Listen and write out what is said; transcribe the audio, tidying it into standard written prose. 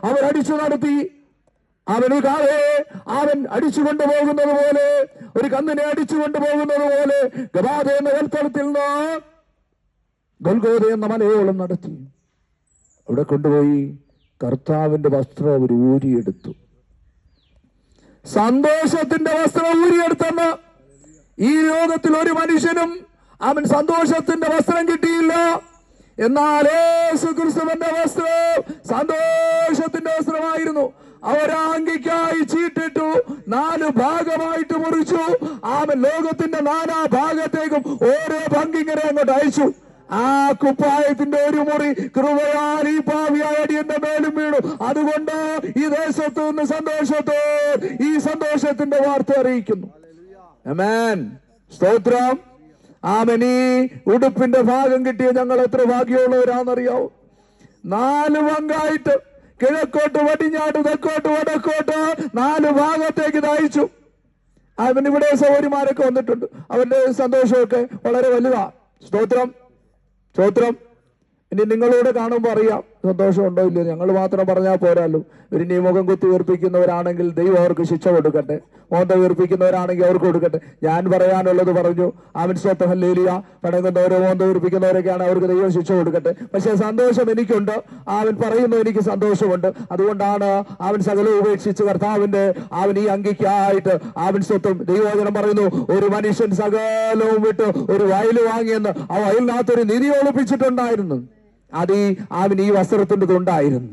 അവൻ അടിച്ചു നടത്തി. അവന് കാളയെ അവൻ അടിച്ചു കൊണ്ടുപോകുന്നത് പോലെ, ഒരു കന്നിനെ അടിച്ചു കൊണ്ടുപോകുന്നത് പോലെ ഗബാദ എന്ന കൽത്തളത്തിൽ നിന്ന് ഗൊൽഗോഥ എന്ന മലയോളം നടത്തി. അവിടെ കൊണ്ടുപോയി കർത്താവിന്റെ വസ്ത്രം അവർ ഊരിയെടുത്തു. സന്തോഷത്തിന്റെ വസ്ത്രം ഊരിയെടുത്തെന്ന് ഈ ലോകത്തിൽ ഒരു മനുഷ്യനും അവൻ സന്തോഷത്തിന്റെ വസ്ത്രം കിട്ടിയില്ല. എന്നാൽ യേശുക്രിസ്തുവിന്റെ വസ്ത്രം സന്തോഷത്തിന്റെ വസ്ത്രമായിരുന്നു. അവരാങ്കിക്കായി ചീട്ടിട്ടു, 4 ഭാഗമായിട്ട് മുറിച്ചു. അവൻ ലോകത്തിന്റെ 4 ഭാഗത്തേക്കും ഓരോ ഭംഗിങ്ങനെ അങ്ങോട്ട് അയച്ചു. ആ കുപ്പായത്തിന്റെ ഒരു മുറി കൃപയാൽ ഈ പാവിയായ അടിയന്റെ മേലും വീണു. അതുകൊണ്ട് ഈ ദേശത്തു നിന്ന് ഈ സന്തോഷത്തിന്റെ വാർത്ത അറിയിക്കുന്നു. ആമേൻ, സ്തോത്രം. ആമേൻ. ഈ ഉടുപ്പിന്റെ ഭാഗം കിട്ടിയ ഞങ്ങൾ എത്ര ഭാഗ്യമുള്ളവരാണെന്നറിയാവോ? 4 പങ്കായിട്ട് കിഴക്കോട്ട് പടിഞ്ഞാട്ട് തെക്കോട്ട് വടക്കോട്ട് 4 ഭാഗത്തേക്ക് നയിച്ചു. അവൻ ഇവിടെ സഹോദരിമാരൊക്കെ വന്നിട്ടുണ്ട്. അവന്റെ സന്തോഷമൊക്കെ വളരെ വലുതാ. സ്തോത്രം, സ്തോത്രം. ഇനി നിങ്ങളോട് കാണുമ്പോൾ അറിയാം സന്തോഷമുണ്ടോ ഇല്ലയോ. ഞങ്ങൾ മാത്രം പറഞ്ഞാൽ പോരാല്ലോ. ഇനി മുഖം കുത്തി വീർപ്പിക്കുന്നവരാണെങ്കിൽ ദൈവം അവർക്ക് ശിക്ഷ കൊടുക്കട്ടെ, മോന്ത വീർപ്പിക്കുന്നവരാണെങ്കിൽ അവർക്ക് കൊടുക്കട്ടെ. ഞാൻ പറയാനുള്ളത് പറഞ്ഞു. അവൻ സ്വത്ത് ഹല്ലേലൂയ. പടങ്ങുന്നവരോ മോന്ത വീർപ്പിക്കുന്നവരൊക്കെയാണ്, അവർക്ക് ദൈവം ശിക്ഷ കൊടുക്കട്ടെ. പക്ഷെ സന്തോഷം എനിക്കുണ്ട്. അവൻ പറയുന്നു എനിക്ക് സന്തോഷമുണ്ട്. അതുകൊണ്ടാണ് അവൻ സകലം ഉപേക്ഷിച്ച് കർത്താവിന്റെ അവൻ ഈ അങ്കിക്കായിട്ട് അവൻ സ്വത്തും. ദൈവവചനം പറയുന്നു, ഒരു മനുഷ്യൻ സകലവും വിട്ട് ഒരു വയൽ വാങ്ങിയെന്ന് ആ വയലിനകത്തൊരു നിധി ഒളിപ്പിച്ചിട്ടുണ്ടായിരുന്നു. അത് അവൻ ഈ വസ്ത്രത്തിന്റെ ഉണ്ടായിരുന്നു.